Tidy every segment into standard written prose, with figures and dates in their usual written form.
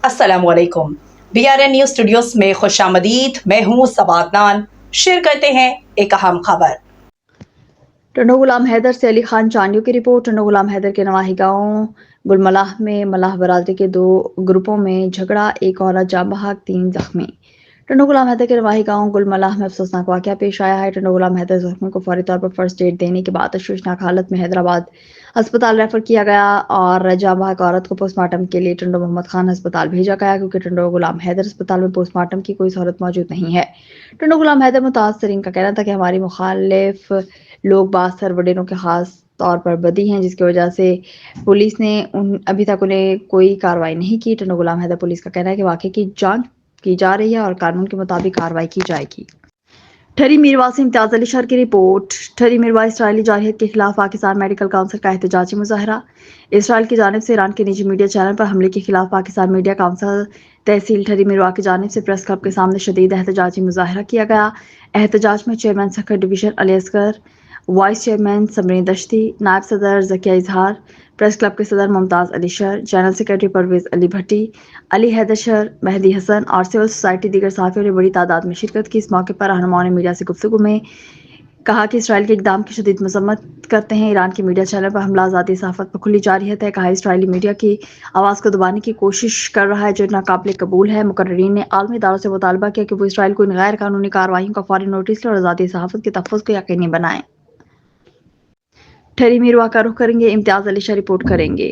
अस्सलामुअलैकुम। BRN news studios में खुशामदीद। मैं हूँ सबादनान। शेयर करते हैं एक अहम खबर। टंडो गुलाम हैदर से अली खान चांडियों की रिपोर्ट। टंडो गुलाम हैदर के नवाही गांव गुलमलाह में मलाह बरादरी के दो ग्रुपों में झगड़ा, एक औरत जाँ बहक, 3 जख्मी। टंडो गुलाम हैदर के नवाही गांव गुलमलाह में अफसोसनाक वाकया पेश आया है। टंडो गुलाम हैदर जख्मी को फौरी तौर पर फर्स्ट एड देने के बाद तशवीशनाक हालत में हैदराबाद अस्पताल रेफर किया गया और जाँ बहक औरत को पोस्टमार्टम के लिए टंडो मोहम्मद खान अस्पताल भेजा गया, क्योंकि टंडो गुलाम हैदर अस्पताल में पोस्टमार्टम की कोई सहूलत मौजूद नहीं है। टंडो गुलाम हैदर मुतासरीन का कहना था कि हमारी मुखालिफ लोग बासर वडेरों के खास तौर पर बदी हैं, जिसकी वजह से पुलिस ने अभी तक उन्हें कोई कार्रवाई नहीं की। टंडो गुलाम हैदर पुलिस का कहना है कि वाकये की जांच की जा रही है और कानून के मुताबिक कार्रवाई की जाएगी। ठरी मीरवा से इम्तियाज अली शर की रिपोर्ट। ठरी मीरवा इसराइली जारहियत के खिलाफ पाकिस्तान मेडिकल काउंसिल का एहतजाजी मुजाहरा। इसराइल की जानिब से ईरान के निजी मीडिया चैनल पर हमले के खिलाफ पाकिस्तान मीडिया काउंसिल तहसील ठरी मीरवा की जानिब से प्रेस क्लब के सामने शदीद एहतजाजी मुजाहरा किया गया। एहतजाज में chairman Sukkur division Ali Asghar, vice chairman Samreen Dashti, नायब सदर जकिया इजहार, प्रेस क्लब के सदर मुमताज़ अली शर, जनरल सेक्रेटरी परवेज़ अली भट्टी, अली हैदर शर, मेहदी हसन और सिविल सोसाइटी दीगर साथियों ने बड़ी तादाद में शिरकत की। इस मौके पर रहनुमाओं ने मीडिया से गुफ्तगू में कहा कि इसराइल के इक़दाम की शदीद मज़म्मत करते हैं। ईरान के मीडिया चैनल पर हमला आज़ादी सहाफ़त पर खुली जारहियत है। कहा इसराइली मीडिया की आवाज़ को दबाने की कोशिश कर रहा है, जो नाकाबिल कबूल है। मुकर्रीरीन ने आलमी इदारों से मुतालबा किया कि वो इसराइल को इन गैर कानूनी कार्रवाइयों का फौरी नोटिस लें और आज़ादी सहाफ़त के तहफ़्फ़ुज़ को यकीनी बनाएं। ठरी मीरवा का रुख करेंगे इम्तियाज अली शाह रिपोर्ट करेंगे।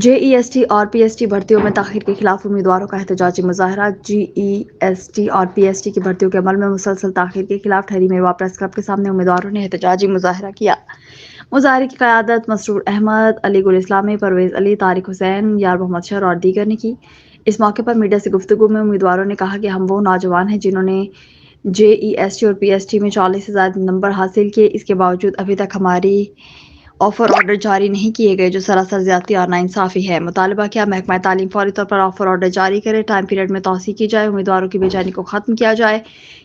JEST और PST भर्तियों में ताख़ीर के खिलाफ उम्मीदवारों का एहतजाजी मुजाहरा। JEST और PST की भर्तियों के अमल में मुसलसल ताख़ीर के खिलाफ ठरी मीरवा प्रेस क्लब के सामने उम्मीदवारों ने एहतजाजी मुजाहरा किया। मुजाहरे की क़यादत मसरूर अहमद, अली गुल इस्लामी, परवेज़ अली, तारिक हुसैन, यार मोहम्मद शर और दीगर ने की। इस मौके पर मीडिया से गुफ्तगू में उम्मीदवारों ने कहा कि हम वो नौजवान हैं जिन्होंने JEST और PST में 40 से ज़्यादा नंबर हासिल किए, इसके बावजूद अभी तक हमारी ऑफर ऑर्डर जारी नहीं किए गए, जो सरासर ज़्यादती और नाइंसाफ़ी है। मुतालबा किया महकमा तालीम फौरी तौर पर ऑफर ऑर्डर जारी करे, टाइम पीरियड में तौसी की जाए, उम्मीदवारों की बेचैनी को ख़त्म किया जाए,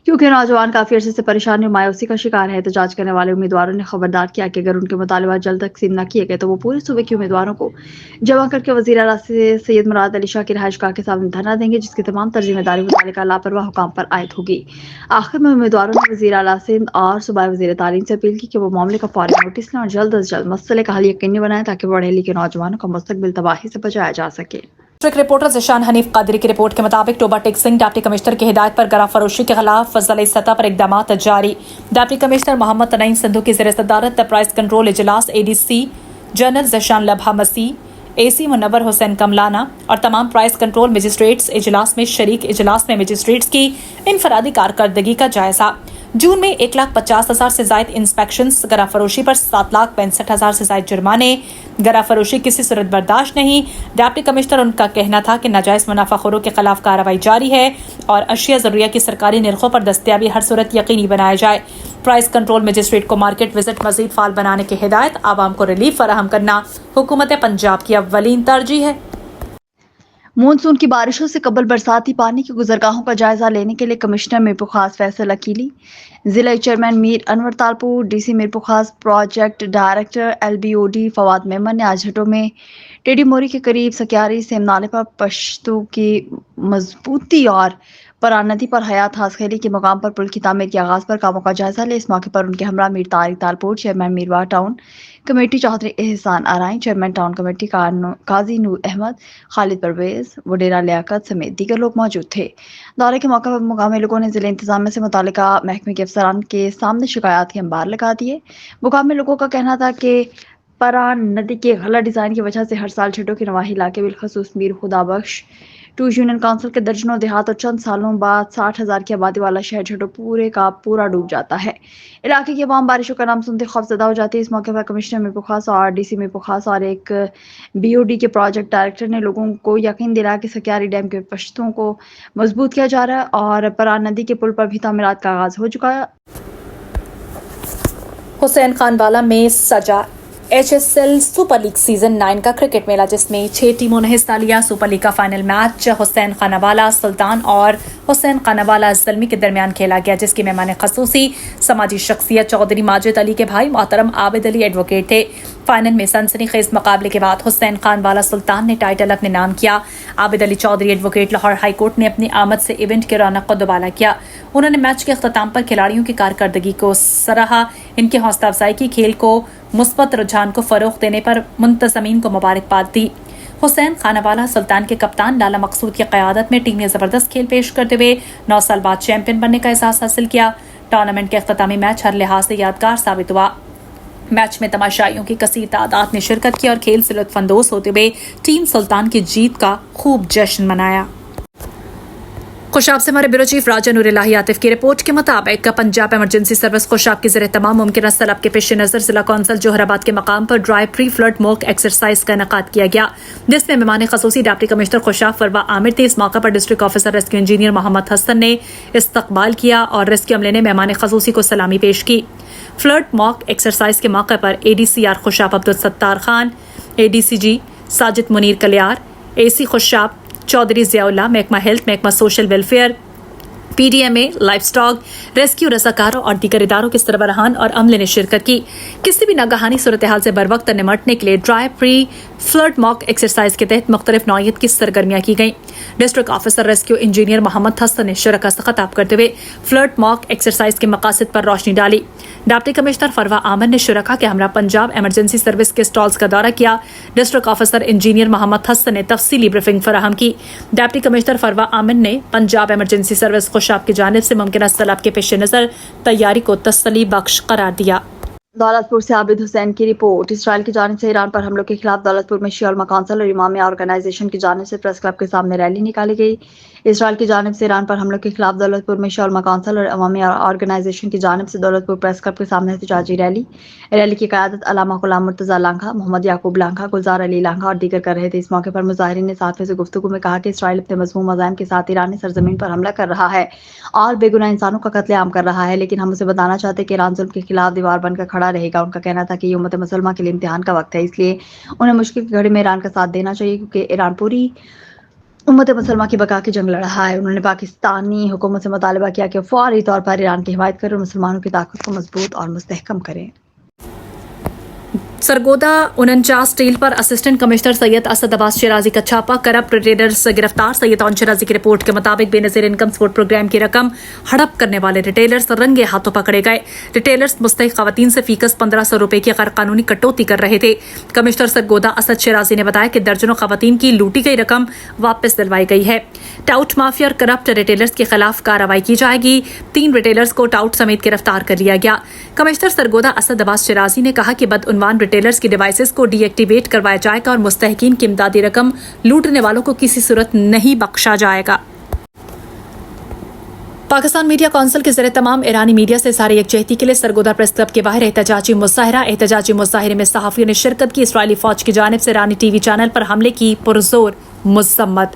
क्योंकि नौजवान काफ़ी अरसे से परेशानी और मायूसी का शिकार है। एहतजाज करने वाले उम्मीदवारों ने खबरदार किया कि अगर उनके मुतालबा जल्द तकसीम न किए गए तो वो पूरे सूबे के उम्मीदवारों को जमा करके वज़ीर आला से सैयद मुराद अली शाह की रिहाइशगाह के सामने धरना देंगे, जिसकी तमाम तर जिम्मेदारी मुतालिका लापरवाह हुकाम पर आयद होगी। आखिर में उम्मीदवारों ने वज़ीर आला सिंध और सूबाई वज़ीर तालीम से अपील की कि वो मामले का फौरी नोटिस लें और जल्द अज जल्द मसले का हल यकीनी बनाएं, ताकि पढ़े लिखे नौजवानों का मुस्तकबिल तबाही से बचाया जा सके। डिस्ट्रिक्ट रिपोर्टर ज़िशान हनीफ कादरी की रिपोर्ट के मुताबिक टोबा टेक्सिंग डिप्टी कमिश्नर की हिदायत पर गरा फरोशी के खिलाफ ज़िला सतह पर इक़दाम जारी। डिप्टी कमिश्नर मोहम्मद तनईम सिंधु की ज़ेर सदारत प्राइस कंट्रोल इजलास ADC जनरल ज़िशान लबहा मसी, AC मुनव्वर हुसैन कमलाना और तमाम प्राइस कंट्रोल मजिस्ट्रेट्स इजलास में शरीक। इजलास में मजिस्ट्रेट्स की इनफरादी कारकर्दगी का जायजा। जून में 1,50,000 से ज़ायद इंस्पेक्शंस, गरा फरोशी पर 7,65,000 से ज़ायद जुर्माने। गरा फरोशी किसी सूरत बर्दाश्त नहीं। डिप्टी कमिश्नर उनका कहना था कि नाजायज़ मुनाफाखोरों के खिलाफ कार्रवाई जारी है और अशिया ज़रूरिया की सरकारी निर्खों पर दस्तियाबी हर सूरत यकीनी बनाया जाए। प्राइस कंट्रोल मजिस्ट्रेट को मार्केट विजिट मज़ीद फाल बनाने की हिदायत। आवाम को रिलीफ फराहम करना हुकूमत पंजाब की अव्वलीन तरजीह है। मानसून की बारिशों से कबल बरसाती पानी की गुजरगाहों का जायजा लेने के लिए कमिश्नर मीरपुर खास फैसल अकीली, जिला चेयरमैन मीर अनवर तालपुर, DC मीरपुर खास project director LBOD Fawad Memon ने आज हटो में टेडी मोरी के करीब सकियारी सेम नाले पर पश्तू की मजबूती और परान नदी पर हयात हासखेली के मकाम पर पुल की तामीर के आगाज पर कामों का जायजा ले। इस मौके पर उनके हमरा Mir Tariq Talpur, chairman मीरवा town committee Chaudhary एहसान आराई, चेयरमैन टाउन कमेटी काजी नूर अहमद, खालिद परवेज, वडेरा लियाकत समेत दीगर लोग मौजूद थे। दौरे के मौके पर मुकामी लोगों ने जिले इंतजामिया से मुतालिका महकमे के अफसरान के सामने शिकायत के अंबार लगा दिए। मुकामी लोगों का कहना था कि परान नदी के गलत डिज़ाइन की वजह से हर साल छठों के नवाही इलाके बिलखसूस मीर खुदाबख्श 2 यूनियन काउंसिल के दर्जनों देहात और चंद सालों बाद 60,000 की आबादी वाला शहर छठो पूरे का पूरा डूब जाता है। इलाके की आवाम बारिशों का नाम सुनते खौफजदा हो जाती है। इस मौके पर कमिश्नर मीरपुर खास और DC मीरपुर खास और एक BOD के प्रोजेक्ट डायरेक्टर ने लोगों को यकीन दिलाया कि सकियारी डैम के पश्तों को मजबूत किया जा रहा है और परान नदी के पुल पर भी तामीरात का आगाज हो चुका है। हुसैन खानवाला में सजा HSL सुपर लीग सीजन 9 का क्रिकेट मेला, जिसमें 6 टीमों ने हिस्सा लिया। सुपर लीग का फाइनल मैच हुसैन खानावाला, सुल्तान और حسین خانوالا زلمی کے درمیان کھیلا گیا، جس کی مہمان خصوصی سماجی شخصیت چودھری ماجد علی کے بھائی محترم عابد علی ایڈوکیٹ تھے۔ فائنل میں سنسنی خیز مقابلے کے بعد حسین خانوالا سلطان نے ٹائٹل اپنے نام کیا۔ Abid Ali Chaudhry advocate Lahore high court نے اپنی آمد سے ایونٹ کی رونق کو دوبالا کیا۔ انہوں نے میچ کے اختتام پر کھلاڑیوں کی کارکردگی کو سراہا، ان کی حوصلہ افزائی کی، کھیل کو مثبت رجحان کو فروغ دینے پر منتظمین کو مبارکباد دی۔ حسین خانوالا سلطان کے کپتان لالا مقصود کی قیادت میں ٹیم نے زبردست کھیل پیش کرتے ہوئے 9 سال بعد چیمپئن بننے کا اعزاز حاصل کیا۔ ٹورنامنٹ کے اختتامی میچ ہر لحاظ سے یادگار ثابت ہوا۔ میچ میں تماشائیوں کی کثیر تعداد نے شرکت کی اور کھیل سے لطف اندوز ہوتے ہوئے ٹیم سلطان کی جیت کا خوب جشن منایا۔ خوشاب سے ہمارے بیورو چیف راجہ نور الہی عاطف کی رپورٹ کے مطابق پنجاب ایمرجنسی سروس خوشاب کے زیر تمام ممکنہ سیلاب کے پیش نظر ضلع کونسل جوہر آباد کے مقام پر ڈرائی پری فلڈ موک ایکسرسائز کا انعقاد کیا گیا، جس میں مہمان خصوصی ڈپٹی کمشنر خوشاب فروا عامر تھے۔ اس موقع پر ڈسٹرکٹ آفیسر ریسکیو انجینئر محمد حسن نے استقبال کیا اور ریسکیو عملے نے مہمان خصوصی کو سلامی پیش کی۔ فلڈ موک ایکسرسائز کے موقع پر A D C R Khushab Abdul Sattar Khan, A D C G Sajid Munir Kalyar, A C Khushab Chaudhry Zia Ullah, محکمہ ہیلتھ، محکمہ social welfare, P D M A, life stock, rescue رضاکاروں اور دیگر اداروں کے سربراہان اور عملے نے شرکت کی۔ کسی بھی ناگہانی صورتحال سے بروقت نمٹنے کے لیے ڈرائی پری فلڈ موک ایکسرسائز کے تحت مختلف نوعیت کی سرگرمیاں کی گئیں۔ ڈسٹرکٹ آفیسر ریسکیو انجینئر محمد حسن نے شرکاء سے خطاب کرتے ہوئے فلڈ موک ایکسرسائز کے مقاصد پر روشنی ڈالی۔ ڈپٹی کمشنر فروا عامر نے شرکاء کے ہمراہ پنجاب ایمرجنسی سروس کے اسٹالز کا دورہ کیا۔ ڈسٹرکٹ آفیسر انجینئر محمد حسن نے تفصیلی بریفنگ فراہم کی۔ ڈپٹی کمشنر فروا عامر نے پنجاب ایمرجنسی سروس خوشاب کی جانب سے ممکنہ سیلاب کے پیش نظر تیاری کو تسلی بخش قرار دیا۔ دولت پور سے عابد حسین کی رپورٹ۔ اسرائیل کی جانب سے ایران پر حملوں کے خلاف دولت پور میں شیعہ علماء کونسل اور امامیہ آرگنائزیشن کی جانب سے پریس کلب کے سامنے ریلی نکالی گئی۔ اسرائیل کی جانب سے ایران پر حملوں کے خلاف دولت پور میں شیعہ علماء کونسل اور امامیہ آرگنائزیشن کی جانب سے دولت پور پریس کلب کے سامنے احتجاجی ریلی کی قیادت علامہ غلام مرتضیٰ لانگھا، محمد یعقوب لانگھا، گلزار علی لانگھا اور دیگر کر رہے تھے۔ اس موقع پر مظاہرین نے صحافیوں سے گفتگو میں کہا کہ اسرائیل اپنے مذموم عزائم کے ساتھ ایرانی سرزمین پر حملہ کر رہا ہے اور بے گناہ انسانوں کا قتل عام کر رہا ہے، لیکن ہم اسے بتانا چاہتے ہیں کہ ایران ظلم کے خلاف دیوار بن کر کھڑا رہے گا۔ ان کا کہنا تھا کہ یہ امت مسلمہ کے لیے امتحان کا وقت ہے، اس لیے انہیں مشکل کی گھڑی میں ایران کا ساتھ دینا چاہیے، کیونکہ ایران پوری امت مسلمہ کی بقا کی جنگ لڑ رہا ہے۔ انہوں نے پاکستانی حکومت سے مطالبہ کیا کہ فوری طور پر ایران کی حمایت کرے اور مسلمانوں کی طاقت کو مضبوط اور مستحکم کریں۔ سرگودا 49 اسٹیل پر اسسٹنٹ کمشنر سید اسد عباس شیرازی کا چھاپا، کرپٹ ریٹیلرز گرفتار۔ سید اون شیرازی کی رپورٹ کے مطابق بے نظیر انکم سپورٹ پروگرام کی رقم ہڑپ کرنے والے ریٹیلرز رنگے ہاتھوں پکڑے گئے۔ ریٹیلرز مستحق خواتین سے فیکس 1500 روپے کی غیر قانونی کٹوتی کر رہے تھے۔ کمشنر سرگودا اسد شیرازی نے بتایا کہ درجنوں خواتین کی لوٹی گئی رقم واپس دلوائی گئی ہے۔ ٹاؤٹ مافیا اور کرپٹ ریٹیلرز کے خلاف کارروائی کی جائے گی۔ 3 ریٹیلرز کو ٹاؤٹ سمیت گرفتار کر لیا گیا۔ کمشنر سرگودا اسد عباس شیرازی نے کہا کہ بدعنوان ریٹیلرز کی ڈیوائسز کو ڈی ایکٹیویٹ کروایا جائے گا اور مستحقین کی امدادی رقم لوٹنے والوں کو کسی صورت نہیں بخشا جائے گا۔ پاکستان میڈیا کونسل کے زیر تمام ایرانی میڈیا سے اظہار یکجہتی کے لیے سرگودا پریس کلب کے باہر احتجاجی مظاہرے میں صحافیوں نے شرکت کی۔ اسرائیلی فوج کی جانب سے ایرانی ٹی وی چینل پر حملے کی پرزور مذمت۔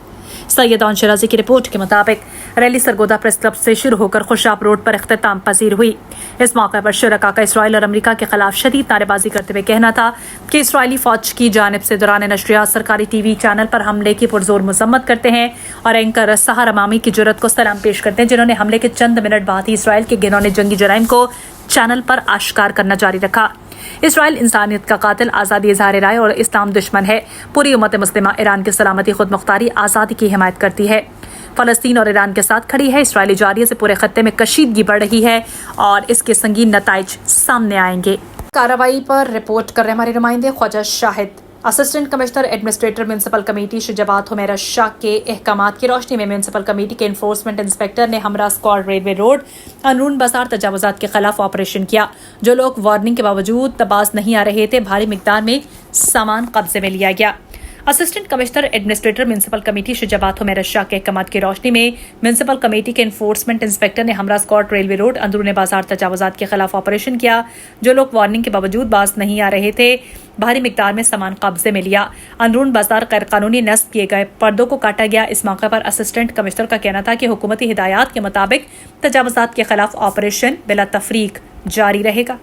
سید اون شیرازی کی رپورٹ کے مطابق ریلی سرگودا پریس کلب سے شروع ہو کر خوشاب روڈ پر اختتام پذیر ہوئی۔ اس موقع پر شرکاء کا اسرائیل اور امریکہ کے خلاف شدید نعرے بازی کرتے ہوئے کہنا تھا کہ اسرائیلی فوج کی جانب سے دوران نشریات سرکاری ٹی وی چینل پر حملے کی پرزور مذمت کرتے ہیں اور اینکر سحر امامی کی جرأت کو سلام پیش کرتے ہیں، جنہوں نے حملے کے چند منٹ بعد ہی اسرائیل کے گھنونے جنگی جرائم کو چینل پر آشکار کرنا جاری رکھا۔ اسرائیل انسانیت کا قاتل، آزادی اظہار رائے اور اسلام دشمن ہے۔ پوری امت مسلمہ ایران کی سلامتی، خود مختاری، آزادی کی حمایت کرتی ہے، فلسطین اور ایران کے ساتھ کھڑی ہے۔ اسرائیلی جاریہ سے پورے خطے میں کشیدگی بڑھ رہی ہے اور اس کے سنگین نتائج سامنے آئیں گے۔ کارروائی پر رپورٹ کر رہے ہمارے نمائندے Khawaja Shahid. Assistant commissioner administrator municipal committee Shujaabad Humaira Shah کے احکامات کی روشنی میں میونسپل کمیٹی کے انفورسمنٹ انسپکٹر نے ہمراہ اسکواڈ ریلوے روڈ انرون بازار تجاوزات کے خلاف آپریشن کیا۔ جو لوگ وارننگ کے باوجود باز نہیں آ رہے تھے، بھاری مقدار میں سامان قبضے میں لیا گیا۔ Assistant commissioner administrator municipal committee Shujaabad Humaira Shah کے احکامات کی روشنی میں میونسپل کمیٹی کے انفورسمنٹ انسپکٹر نے ہمراہ اسکواڈ ریلوے روڈ اندرون بازار تجاوزات کے خلاف آپریشن کیا۔ جو لوگ وارننگ کے باوجود باز نہیں آ رہے تھے، بھاری مقدار میں سامان قبضے میں لیا۔ اندرون بازار غیر قانونی نصب کیے گئے پردوں کو کاٹا گیا۔ اس موقع پر اسسٹنٹ کمشنر کا کہنا تھا کہ حکومتی ہدایات کے مطابق تجاوزات کے خلاف آپریشن بلا تفریق جاری رہے گا۔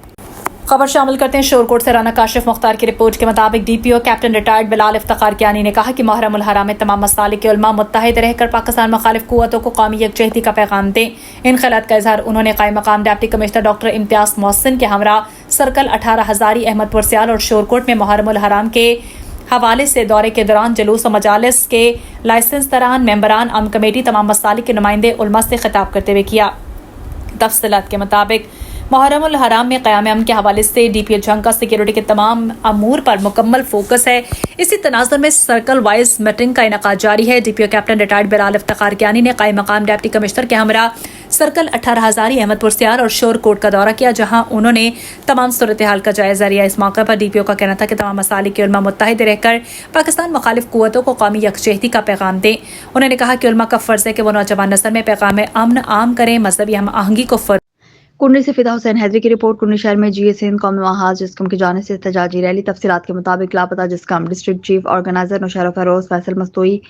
खबर शामिल करते हैं शोरकोट से राना काशिफ मुख्तार की रिपोर्ट के मुताबिक DPO captain retired Bilal Iftikhar Kiani ने कहा कि मुहर्रम उल हराम में तमाम मसालिक के उलमा मुत्तहिद रहकर पाकिस्तान मुखालिफ कुव्वतों को कौमी यकजहती का पैगाम दें। इन ख्यालात का इजहार उन्होंने कायम मकाम deputy commissioner doctor Imtiaz Mohsin के हमरा सर्कल 18 हजारी अहमदपुर सियाल और शोरकोट में मुहर्रम उल हराम के हवाले से दौरे के दौरान जुलूस और मजालिस के लाइसेंस दरान मेंबरान अमन कमेटी तमाम मसालिक के नुमाइंदे उलमा से खिताब करते हुए किया। तफसीलात के मुताबिक मुहर्रम उल हराम में क़याम अमन के हवाले से डीपीओ जंग का सिक्योरिटी के तमाम अमूर पर मुकम्मल फोकस है। इसी तनाज़ुर में सर्कल वाइज मीटिंग का इनेकाद जारी है। DPO captain retired Bilal Iftikhar Kiani ने कायम मकाम डिप्टी कमिश्नर के हमरा सर्कल 18 हजारी अहमदपुर सियार और शोरकोट का दौरा किया, जहां उन्होंने तमाम सूरत हाल का जायजा लिया। इस मौके पर डीपीओ का कहना था कि तमाम मसालिक के उलमा मुत्तहिद रहकर पाकिस्तान मुखालिफ कुव्वतों को कौमी यकजहती का पैगाम दें। उन्होंने कहा कि उलमा का फ़र्ज़ है कि वो नौजवान नस्ल में पैगाम अमन आम करें, मजहबी हम आहंगी को कुंडी से फिदा हुसैन हैदरी की रिपोर्ट। कुंडी शहर में जीएस हिंद कौमी महाज जिस्कम की जानिब से एहतजाजी रैली। तफसीलात के मुताबिक लापता जिस्कम district chief organizer Naushahro Feroze, Faisal Mastoi,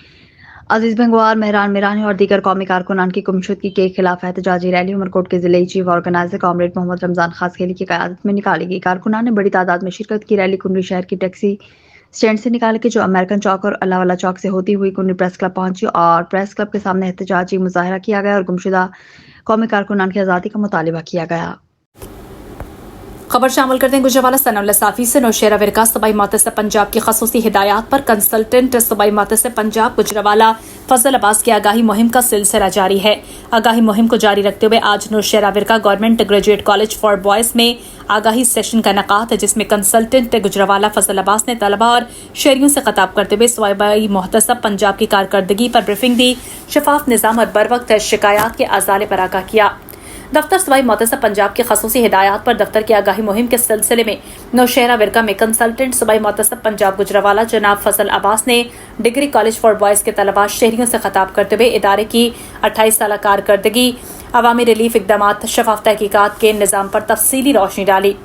Aziz Bhangwar, Mehran Mirani और दीगर कौमी कारकुनान की गुमशुदगी के खिलाफ एहतजाजी रैली उमरकोट के जिले chief organiser comrade Mohammad Ramzan Khaskheli की क़यादत में निकाली गई। कारकुनान ने बड़ी तादाद में शिरकत की। रैली कुंडी शहर की टैक्सी स्टैंड से निकाल के जो अमेरिकन चौक और अल्लाहवाला चौक से होती हुई कुंडी प्रेस क्लब पहुंची और प्रेस क्लब के सामने एहतजाजी मुजाहरा किया गया और गुमशुदा कौमी कारकुनान की आज़ादी का मुतालिबा किया गया। खबर शामिल करते हैं गुजरावाला सनम लसाफी से। नौशेरा विरका सूबाई मुतसिब पंजाब की खसूसी हिदायत पर कंसल्टेंट सूबाई मुतसिब पंजाब गुजरावाला फजल अब्बास की आगाही मुहिम का सिलसिला जारी है। आगाही मुहिम को जारी रखते हुए आज Nowshera Virkan government graduate college for boys में आगाही सेशन का इनेकाद है, जिसमें कंसल्टेंट गुजरावाला फजल अब्बास ने तलबा और शहरियों से खिताब करते हुए सूबाई मुतसिब पंजाब की कारकर्दगी पर ब्रीफिंग दी, शफाफ निज़ाम और बर वक्त शिकायत के अज़ाले पर आगाह किया। दफ्तर सूबाई मुतसिब पंजाब की खसूसी हिदायत पर दफ्तर की आगाही मुहिम के सिलसिले में नौशहरा विरका में कंसल्टेंट सूबाई मुतसिब पंजाब गुजरावाला जनाब फजल अब्बास ने डिग्री कॉलेज फॉर बॉयज़ के तलबा शहरियों से खिताब करते हुए इदारे की 28 साल कारकर्दगी, अवामी रिलीफ इक़दामात, शफाफ तहकीकात के निज़ाम पर तफसीली रोशनी डाली।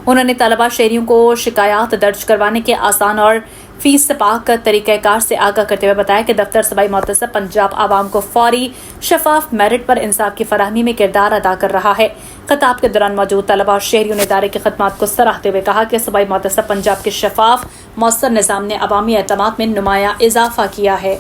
उन्होंने तलबा शहरियों को शिकायत दर्ज करवाने के आसान और फीस से पाक तरीक़ाकार से आगाह करते हुए बताया कि दफ्तर सूबाई मुतसिब पंजाब आवाम को फौरी शफाफ मेरिट पर इंसाफ की फराहमी में किरदार अदा कर रहा है। खिताब के दौरान मौजूद तलबा और शहरियों ने इदारे की खदमात को सराहते हुए कहा कि सूबाई मुतसिब पंजाब के शफाफ मौसर निज़ाम ने अवामी एतमाद में नुमाया इजाफा किया है।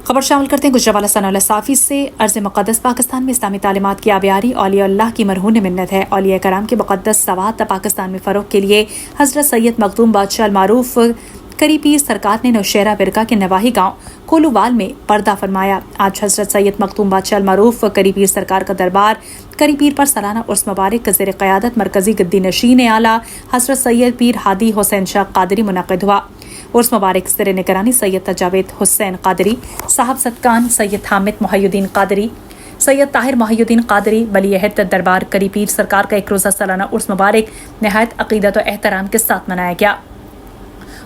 खबर शामिल करते हैं गुजरावाला सना लसाफी से। अर्ज़ मुक़द्दस पाकिस्तान में इस्लामी तालीमात की आबियारी औलिया अल्लाह की मरहून मिन्नत है। औलिया कराम की मुक़द्दस सवात पाकिस्तान में फ़रोग़ के लिए हज़रत सैयद मखदूम बादशाह मारूफ करी पीर सरकार ने नौशेरा विरका के नवाही गांव कोलूवाल में पर्दा फरमाया। आज हज़रत सैयद मखदूम बादशाह मारूफ करी पीर सरकार का दरबार करी पीर पर सालाना उर्स मुबारक ज़ेर क़यादत मरकज़ी गद्दी नशीन आला हज़रत सैयद पीर हादी हुसैन शाह क़ादरी मुनक़्क़िद हुआ। उर्स मुबारक ज़ेर निगरानी सैयद तजावेद हुसैन क़ादरी, साहब सदकान सैयद हामिद मुहय्युद्दीन क़ादरी, सैयद ताहिर मुहय्युद्दीन क़ादरी वली अहद दरबार करी पीर सरकार का एक रोज़ा सालाना उर्स मुबारक नहायत अक़ीदत और एहतराम के साथ मनाया गया।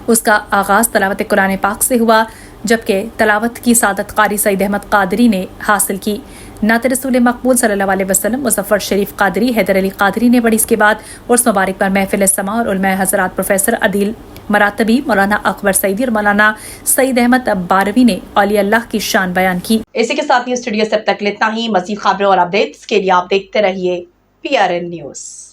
उसका आगाज़ तलावत कुरान पाक से हुआ, जबकि तलावत की सादत क़ारी सईद अहमद क़ादरी ने हासिल की। नात रसूल मकबूल सल्लल्लाहु अलैहि वसल्लम मुज़फ़्फ़र शरीफ क़ादरी, हैदर अली क़ादरी ने पढ़ी। इसके बाद उर्स मुबारक पर महफिल समा और उलमा हज़रात प्रोफेसर अदील मरातबी, मौलाना अकबर सईदी और मौलाना सईद अहमद बारवी ने औलिया अल्लाह की शान बयान की। इसी के साथ न्यूज़ स्टूडियो से अब तक इतना ही। मज़ीद खबरों और अपडेट्स के लिए आप देखते रहिए PRN न्यूज़।